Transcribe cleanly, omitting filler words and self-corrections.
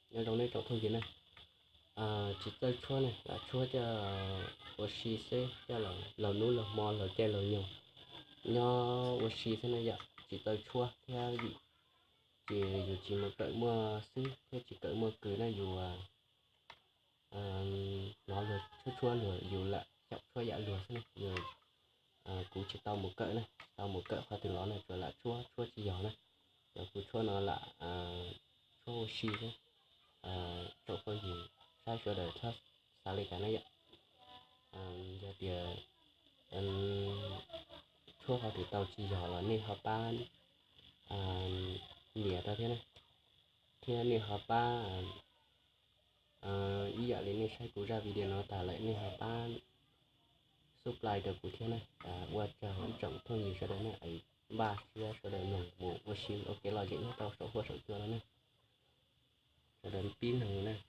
nhưng trong này trồng thôi gì này chỉ tới chua này là chua cho ô xì xe cho là núi là mò là chè là nhiều nho ô xì thế này vậy chỉ tới chua theo gì chỉ một cỡ mưa xí thế chỉ cỡ mưa cứ này dù nó là chua chua rồi dù là chọc chua dạ lùa thế này rồi cũng chỉ tao một cỡ này tao một cỡ khoa từ nó này rồi là chua chua chỉ giò này rồi cũng chua nó là chua ô xì thế chỗ có gì sai chỗ đời thấp xa lấy cái này vậy giờ thì chua họ thì tàu chỉ giò là nên họ bán nhẹ ra thế này thì nên họ bán ý dạ lên nên sai cú ra video nó tả lại nên họ bán supply được của thế này qua chờ hỗ trợ thôi gì cho đấy này ấy ba chia cho đấy nồng bộ machine ok là dễ nhất tao số hoa sợi chưa đó này cho đến pin này này